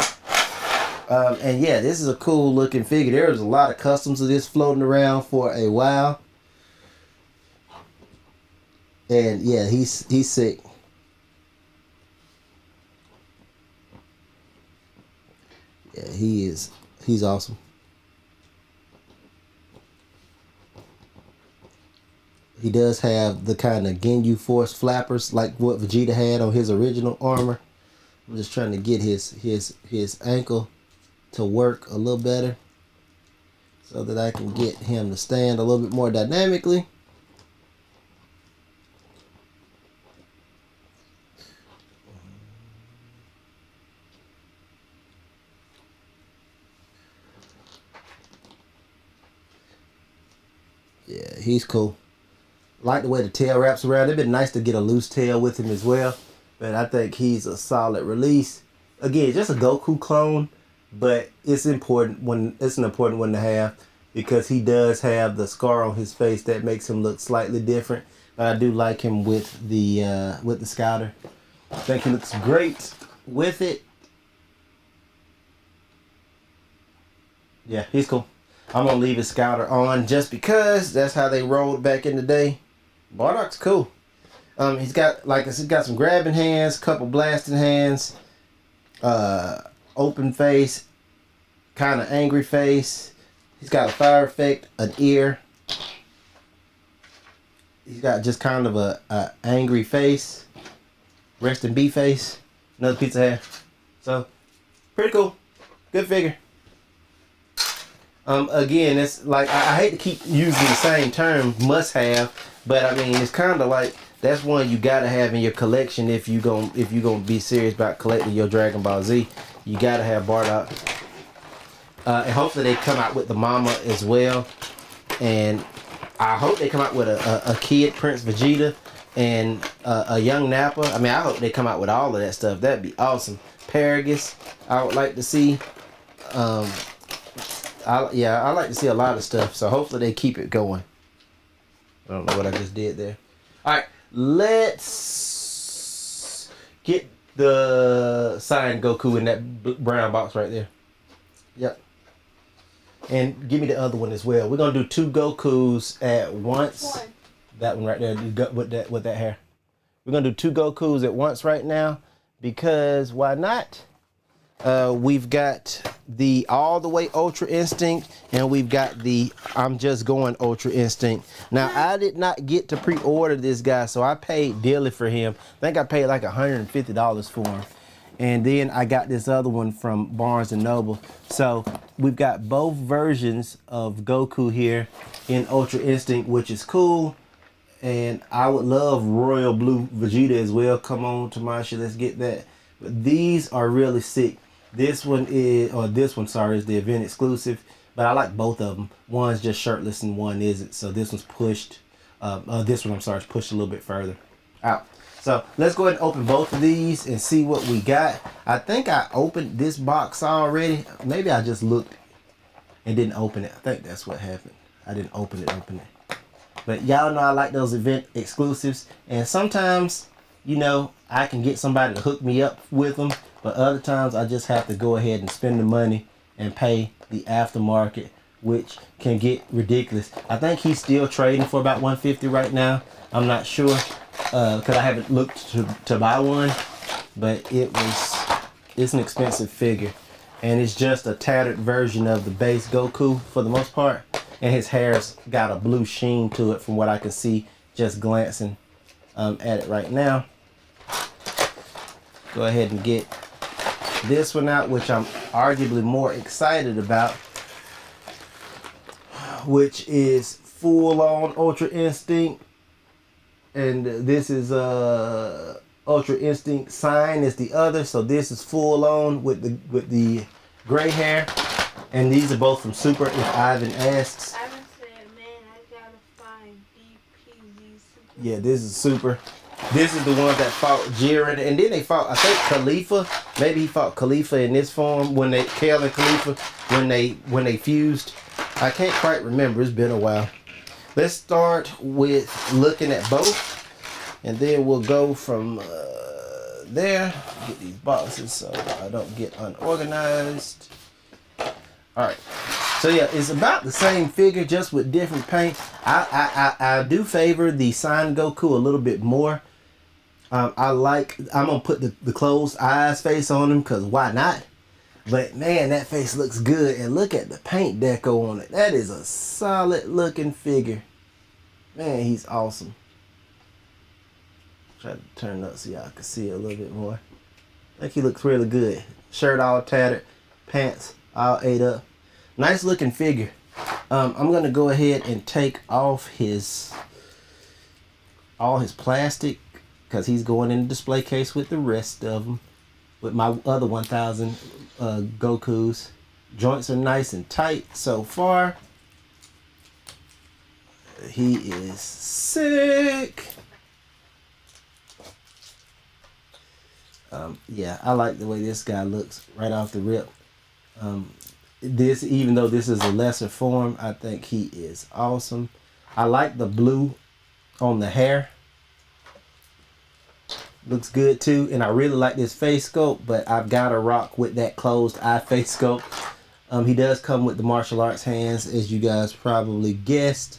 And yeah, this is a cool looking figure. There's a lot of customs of this floating around for a while. And yeah, he's sick. Yeah, he's awesome. He does have the kind of Ginyu Force flappers like what Vegeta had on his original armor. I'm just trying to get his ankle to work a little better so that I can get him to stand a little bit more dynamically. Yeah, he's cool. Like the way the tail wraps around. It'd been nice to get a loose tail with him as well. But I think he's a solid release. Again, just a Goku clone. But it's an important one to have because he does have the scar on his face that makes him look slightly different. But I do like him with the scouter. I think he looks great with it. Yeah, he's cool. I'm gonna leave his scouter on just because that's how they rolled back in the day. Bardock's cool. He's got, like I said, got some grabbing hands, couple blasting hands, open face, kind of angry face. He's got a fire effect, an ear. He's got just kind of a angry face, resting bee face, another piece of hair. So pretty cool, good figure. Again, it's like I hate to keep using the same term, must have, but I mean it's kind of like that's one you gotta have in your collection if you gonna be serious about collecting your Dragon Ball Z. You gotta have Bardock, and hopefully they come out with the mama as well, and I hope they come out with a kid Prince Vegeta and a young Nappa. I mean, I hope they come out with all of that stuff. That'd be awesome. Paragus, I would like to see. I like to see a lot of stuff, so hopefully they keep it going. I don't know what I just did there. All right, let's get the signed Goku in that brown box right there. Yep. And give me the other one as well. We're gonna do 2 Gokus at once. That one right there, you got with that hair. We're gonna do 2 Gokus at once right now because why not? We've got the all the way Ultra Instinct, and we've got the I'm just going Ultra Instinct. Now I did not get to pre-order this guy, so I paid dearly for him. I think I paid like $150 for him. And then I got this other one from Barnes & Noble. So we've got both versions of Goku here in Ultra Instinct, which is cool. And I would love Royal Blue Vegeta as well. Come on, Tamasha, let's get that. But these are really sick. This one is the event exclusive. But I like both of them. One's just shirtless and one isn't. So this one's pushed. This one, is pushed a little bit further out. So let's go ahead and open both of these and see what we got. I think I opened this box already. Maybe I just looked and didn't open it. I think that's what happened. I didn't open it. But y'all know I like those event exclusives. And sometimes, you know, I can get somebody to hook me up with them. But other times I just have to go ahead and spend the money and pay the aftermarket, which can get ridiculous. I think he's still trading for about $150 right now. I'm not sure. Because I haven't looked to buy one, but it's an expensive figure, and it's just a tattered version of the base Goku for the most part, and his hair's got a blue sheen to it from what I can see just glancing at it right now. Go ahead and get this one out, which I'm arguably more excited about, which is full-on Ultra Instinct. And this is Ultra Instinct Sign is the other, so this is full on with the gray hair, and these are both from Super. If Ivan asks, Ivan said, "Man, I gotta find DPZ Super." Yeah, this is Super. This is the one that fought Jiren, and then they fought, I think, Khalifa. Maybe he fought Khalifa in this form when they Kale and Khalifa when they fused. I can't quite remember. It's been a while. Let's start with looking at both, and then we'll go from there. Get these boxes so I don't get unorganized. All right, so yeah, it's about the same figure, just with different paint. I do favor the signed Goku a little bit more. I'm gonna put the closed eyes face on him because why not? But man, that face looks good, and look at the paint deco on it. That is a solid looking figure. Man, he's awesome. Try to turn it up so y'all can see it a little bit more. I think he looks really good. Shirt all tattered, pants all ate up. Nice looking figure. I'm gonna go ahead and take off all his plastic because he's going in the display case with the rest of them. With my other 1000 Gokus. Joints are nice and tight so far. He is sick. Yeah, I like the way this guy looks right off the rip. Even though this is a lesser form, I think he is awesome. I like the blue on the hair. Looks good too, and I really like this face sculpt, but I've got to rock with that closed eye face sculpt. He does come with the martial arts hands, as you guys probably guessed.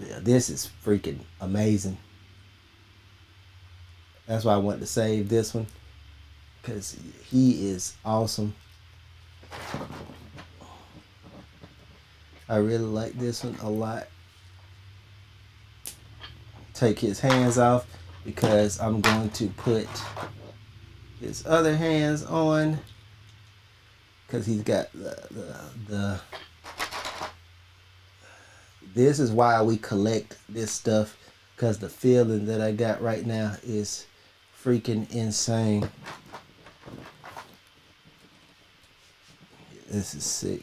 Yeah, this is freaking amazing. That's why I wanted to save this one, because he is awesome. I really like this one a lot. Take his hands off because I'm going to put his other hands on, because he's got the this is why we collect this stuff, because the feeling that I got right now is freaking insane. This is sick.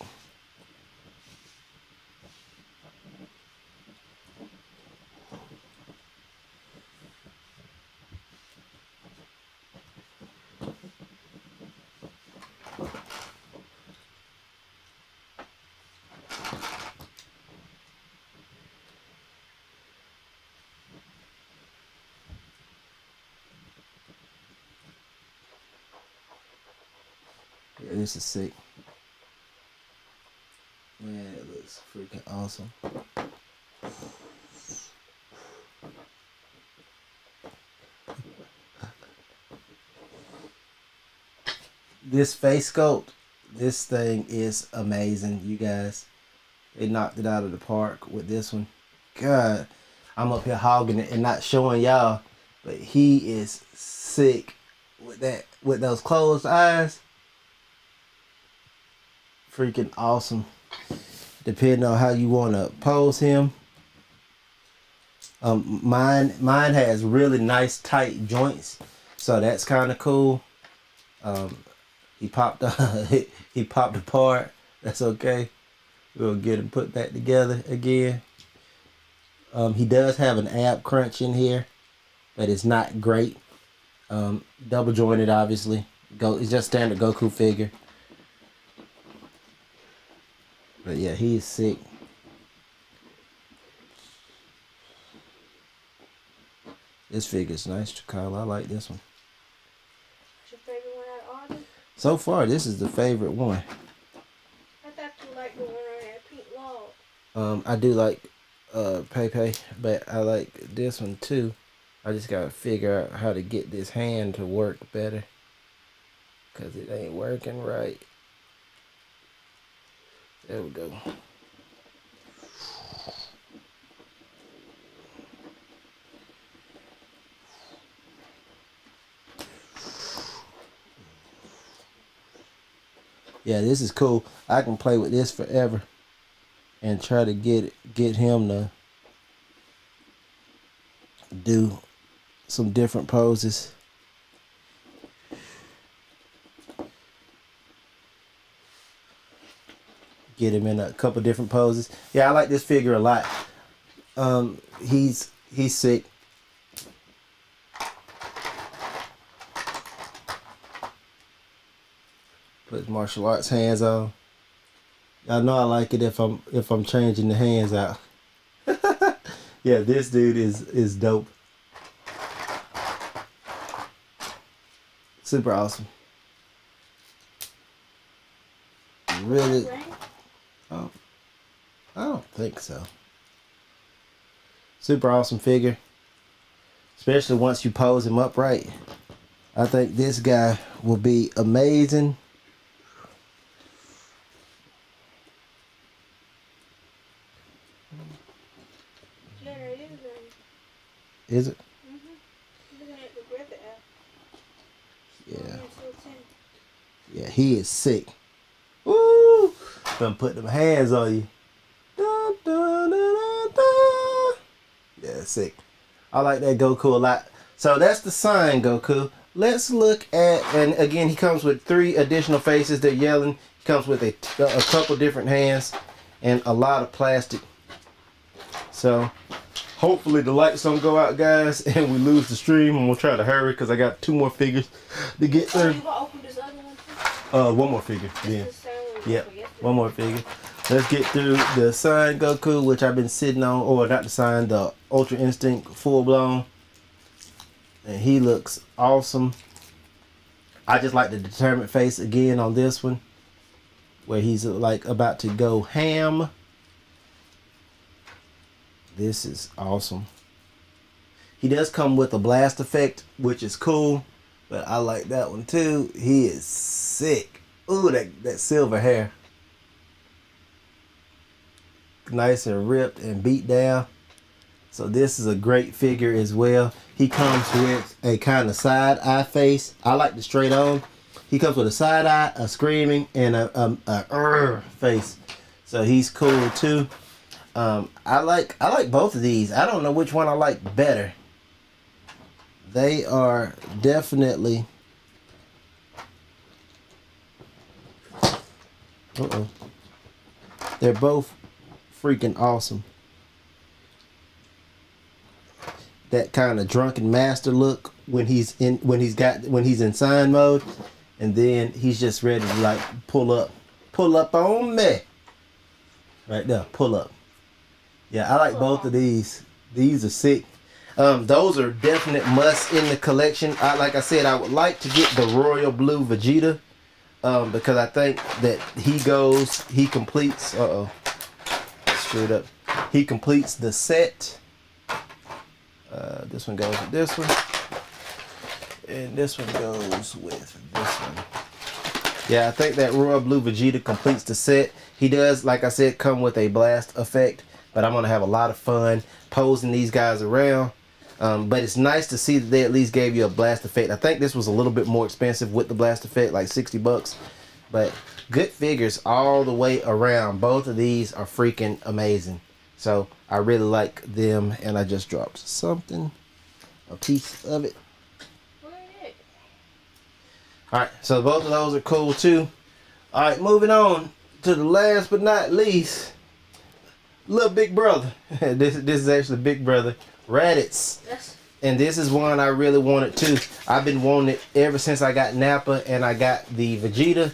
Yeah, this is sick. Man, it looks freaking awesome. This face sculpt, this thing is amazing, you guys. They knocked it out of the park with this one. God, I'm up here hogging it and not showing y'all, but he is sick with that, with those closed eyes. Freaking awesome. Depending on how you want to pose him. Mine has really nice tight joints, so that's kind of cool. He popped he popped apart. That's okay. We'll get him put back together again. He does have an ab crunch in here, but it's not great. Double jointed, obviously. It's just standard Goku figure. But yeah, he's sick. This figure's nice, Kyle. I like this one. What's your favorite one out of all them? So far, this is the favorite one. I thought you liked the one on that pink log. I do like Pepe, but I like this one too. I just gotta figure out how to get this hand to work better, cause it ain't working right. There we go. Yeah, this is cool. I can play with this forever and try to get him to do some different poses. Get him in a couple different poses. Yeah, I like this figure a lot. He's sick. Put his martial arts hands on. I know I like it if I'm changing the hands out. Yeah, this dude is dope. Super awesome. Really? Oh, I don't think so. Super awesome figure. Especially once you pose him upright. I think this guy will be amazing. Yeah, it is. Is it? Looking at the grip app. Yeah. Yeah, he is sick. Woo! Gonna put them hands on you. Dun, dun, dun, dun, dun. Yeah, sick. I like that Goku a lot. So that's the sign Goku. Let's look at, and again, he comes with 3 additional faces. They're yelling. He comes with a couple different hands and a lot of plastic. So hopefully the lights don't go out, guys, and we lose the stream, and we'll try to hurry because I got 2 more figures to get through. You gonna open this other one too? One more figure. Yeah. Yep. Yep. One more figure. Let's get through the Sign Goku, which I've been sitting on, or not the Sign, the Ultra Instinct full blown. And he looks awesome. I just like the determined face again on this one. where he's like about to go ham. This is awesome. He does come with a blast effect, which is cool, but I like that one too. He is sick. Ooh, that silver hair. Nice and ripped and beat down. So this is a great figure as well. He comes with a kind of side eye face. I like the straight on. He comes with a side eye, a screaming, and a face. So he's cool too. I like both of these. I don't know which one I like better. They are definitely. They're both freaking awesome. That kind of drunken master look when he's in sign mode, and then he's just ready to like pull up on me. Right there, pull up. Yeah, I like both of these. These are sick. Those are definite musts in the collection. Like I said, I would like to get the royal blue Vegeta, because I think that he completes. Screwed up. He completes the set. This one goes with this one, and this one goes with this one. Yeah, I think that royal blue Vegeta completes the set. He does, like I said, come with a blast effect, but I'm gonna have a lot of fun posing these guys around. But it's nice to see that they at least gave you a blast effect. I think this was a little bit more expensive with the blast effect, like 60 bucks. But good figures all the way around. Both of these are freaking amazing. So I really like them, and I just dropped something, a piece of it. Alright, so both of those are cool too. Alright, moving on to the last but not least, little big brother. This is actually big brother. Raditz. Yes. And this is one I really wanted too. I've been wanting it ever since I got Nappa and I got the Vegeta,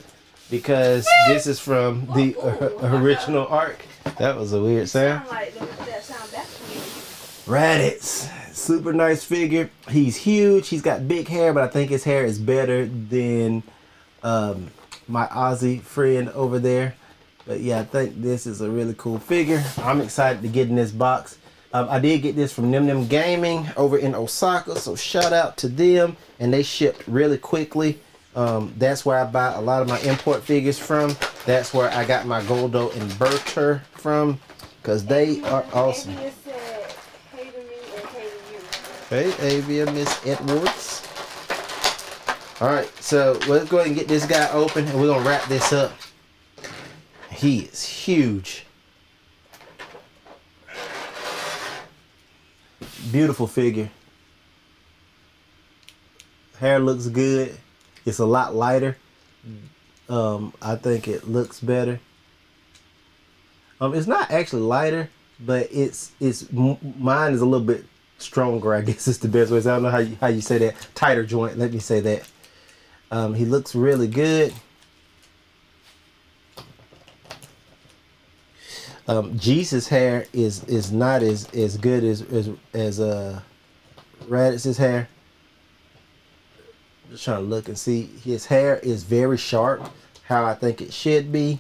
because this is from the original arc. That was a weird sound. Raditz. Super nice figure. He's huge. He's got big hair, but I think his hair is better than my Aussie friend over there. But yeah, I think this is a really cool figure. I'm excited to get in this box. I did get this from Nim Gaming over in Osaka, so shout out to them. And they shipped really quickly. That's where I buy a lot of my import figures from. That's where I got my Goldo inverter from, because they are awesome. Hey, Avia, Miss Edwards. Alright, so let's go ahead and get this guy open, and we're going to wrap this up. He is huge. Beautiful figure. Hair looks good. It's a lot lighter. I think it looks better. It's not actually lighter, but mine is a little bit stronger, I guess is the best way. I don't know how you say that. Tighter joint, let me say that. He looks really good. Jesus' hair is not as good as Raditz's hair. Just trying to look and see. His hair is very sharp, how I think it should be.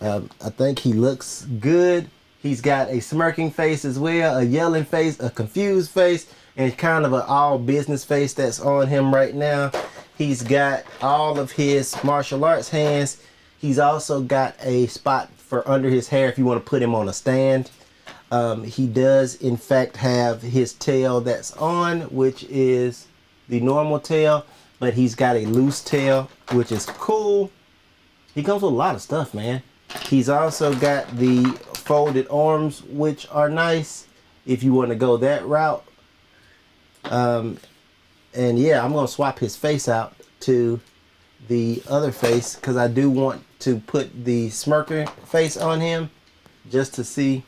I think he looks good. He's got a smirking face as well, a yelling face, a confused face, and kind of an all business face that's on him right now. He's got all of his martial arts hands. He's also got a spot for under his hair if you want to put him on a stand. He does in fact have his tail that's on, which is the normal tail, but he's got a loose tail, which is cool. He comes with a lot of stuff, man. He's also got the folded arms, which are nice if you want to go that route. And yeah, I'm going to swap his face out to the other face, because I do want to put the smirker face on him just to see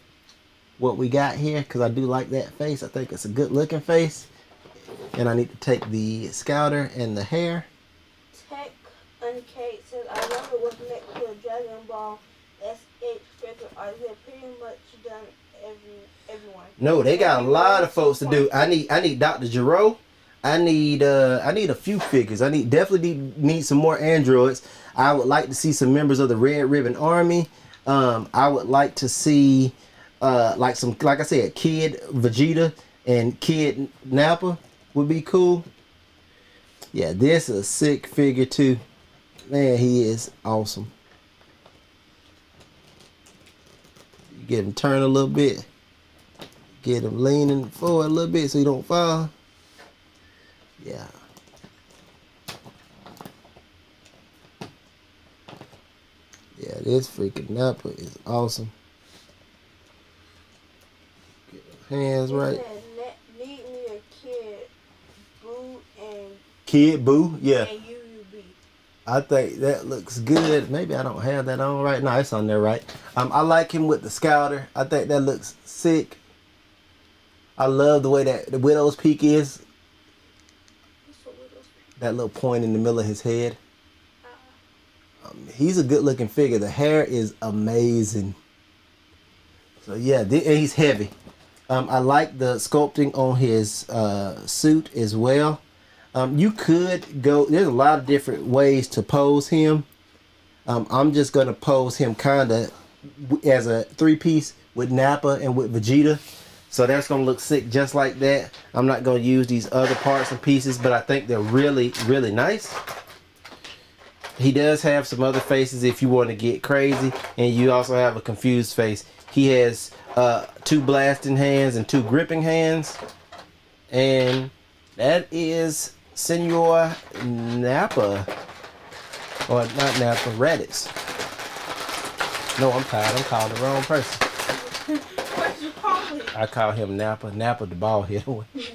what we got here, because I do like that face. I think it's a good looking face. And I need to take the scouter and the hair. Tech Unkate says, I wonder what's next to the Dragon Ball SH figure. Are they pretty much done everyone? No, they got a lot of folks to do. I need Dr. Giro. I need a few figures. I definitely need some more androids. I would like to see some members of the Red Ribbon Army. I would like to see like I said, Kid Vegeta and Kid Nappa would be cool. Yeah, this is a sick figure too. Man, he is awesome. You get him turn a little bit. Get him leaning forward a little bit so he don't fall. Yeah. Yeah, this freaking Nappa is awesome. Get the hands right. Need me a Kid Boo and Kid Boo, yeah. And UUB. I think that looks good. Maybe I don't have that on right now. It's on there, right? I like him with the Scouter. I think that looks sick. I love the way that the Widow's Peak is. That little point in the middle of his head. He's a good looking figure. The hair is amazing. So yeah, and he's heavy. I like the sculpting on his suit as well. You could go, there's a lot of different ways to pose him. I'm just going to pose him kind of as a 3-piece with Nappa and with Vegeta. So that's going to look sick just like that. I'm not going to use these other parts and pieces, but I think they're really, really nice. He does have some other faces if you want to get crazy, and you also have a confused face. He has 2 blasting hands and 2 gripping hands. And that is Senor Nappa. Or not Nappa, Raditz. No, I'm tired. I'm calling the wrong person. What you call it? I call him Nappa. Nappa the bald head one. Did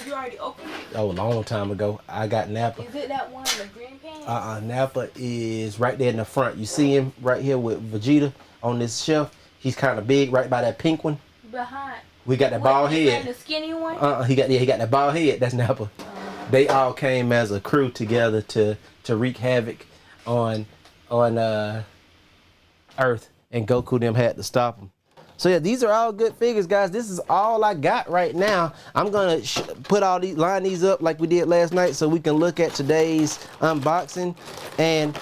you already open it? Oh, a long time ago. I got Nappa. Is it that one in the green pants? Nappa is right there in the front. You see him right here with Vegeta on this shelf. He's kind of big right by that pink one. Behind. We got that bald head. The skinny one? He got that bald head. That's Nappa. They all came as a crew together to wreak havoc on Earth, and Goku them had to stop them. So yeah, these are all good figures, guys. This is all I got right now. I'm gonna line these up like we did last night, so we can look at today's unboxing. And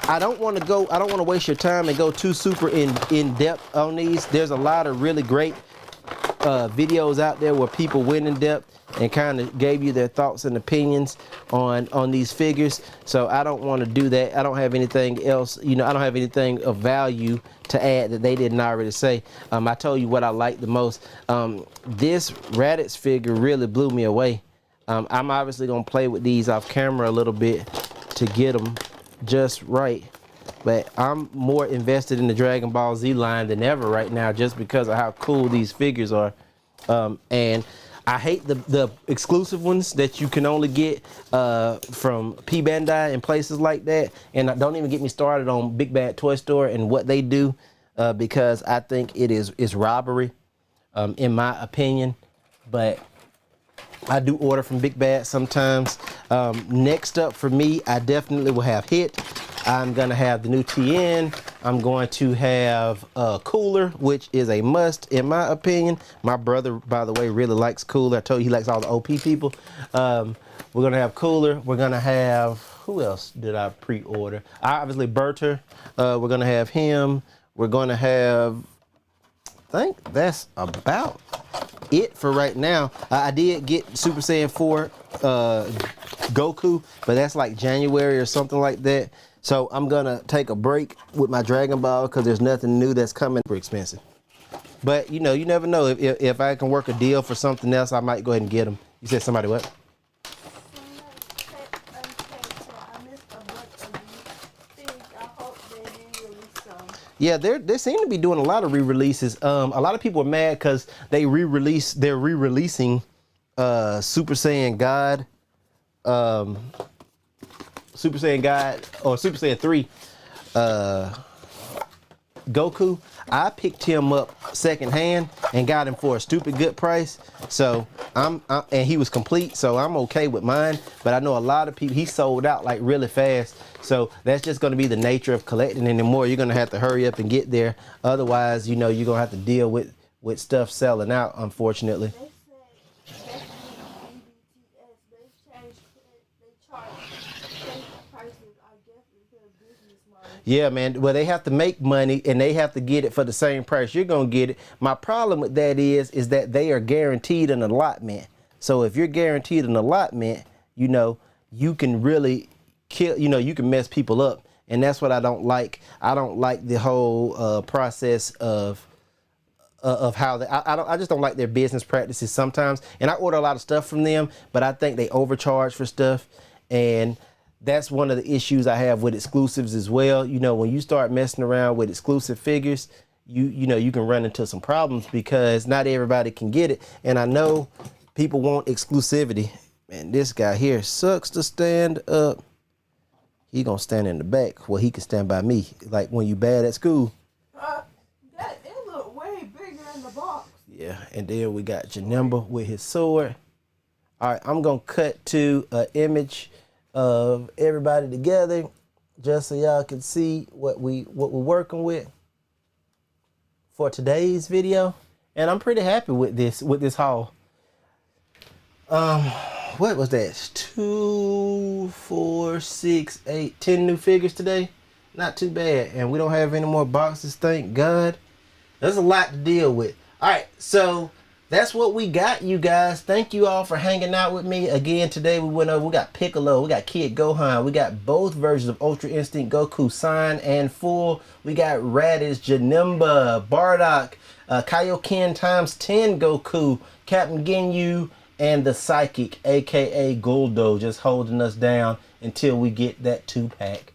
I don't want to waste your time and go too super in depth on these. There's a lot of really great videos out there where people went in depth and kind of gave you their thoughts and opinions on these figures. So I don't want to do that. I don't have anything else, I don't have anything of value to add that they didn't already say. I told you what I liked the most. This Raditz figure really blew me away. I'm obviously gonna play with these off camera a little bit to get them just right. But I'm more invested in the Dragon Ball Z line than ever right now, just because of how cool these figures are. And I hate the exclusive ones that you can only get from P Bandai and places like that. And don't even get me started on Big Bad Toy Store and what they do, because I think it is robbery, in my opinion. But I do order from Big Bad sometimes. Next up for me, I definitely will have Hit. I'm gonna have the new TN. I'm going to have Cooler, which is a must in my opinion. My brother, by the way, really likes Cooler. I told you he likes all the OP people. We're gonna have Cooler. We're gonna have, who else did I pre-order? Obviously Berter. We're gonna have him. We're gonna have, I think that's about it for right now. I did get Super Saiyan 4 Goku, but that's like January or something like that. So I'm gonna take a break with my Dragon Ball because there's nothing new that's coming. Super expensive. But you never know. If I can work a deal for something else, I might go ahead and get them. You said somebody what? Yeah, they seem to be doing a lot of re-releases. A lot of people are mad because they're re-releasing Super Saiyan God. Super Saiyan God or Super Saiyan 3 Goku. I picked him up secondhand and got him for a stupid good price. So and he was complete, so I'm okay with mine. But I know a lot of people, he sold out like really fast. So that's just going to be the nature of collecting anymore. You're going to have to hurry up and get there. Otherwise, you're going to have to deal with stuff selling out, unfortunately. Yeah, man. Well, they have to make money and they have to get it for the same price you're gonna get it. My problem with that is that they are guaranteed an allotment. So if you're guaranteed an allotment, you know, you can really kill. You know, you can mess people up, and that's what I don't like. I don't like the whole process of how they, I just don't like their business practices sometimes. And I order a lot of stuff from them, but I think they overcharge for stuff, and that's one of the issues I have with exclusives as well. You know, when you start messing around with exclusive figures, you know, you can run into some problems because not everybody can get it. And I know people want exclusivity. Man, this guy here sucks to stand up. He gonna stand in the back where he can stand by me. Like when you bad at school. It look way bigger in the box. Yeah, and then we got Janimba with his sword. All right, I'm gonna cut to an image of everybody together, just so y'all can see what we're working with for today's video. And I'm pretty happy with this haul. What was that? 2, 4, 6, 8, 10 new figures today. Not too bad. And we don't have any more boxes, thank God. There's a lot to deal with. All right, so that's what we got, you guys. Thank you all for hanging out with me again today. We went over. We got Piccolo, we got Kid Gohan, we got both versions of Ultra Instinct Goku, signed and full. We got Raditz, Janimba, Bardock, Kaioken times 10 Goku, Captain Ginyu, and the Psychic, aka Guldo, just holding us down until we get that 2-pack.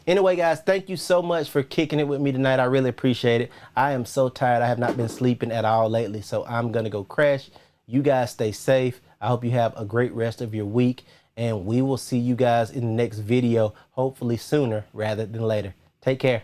Anyway, guys, thank you so much for kicking it with me tonight. I really appreciate it. I am so tired. I have not been sleeping at all lately, so I'm going to go crash. You guys stay safe. I hope you have a great rest of your week, and we will see you guys in the next video, hopefully sooner rather than later. Take care.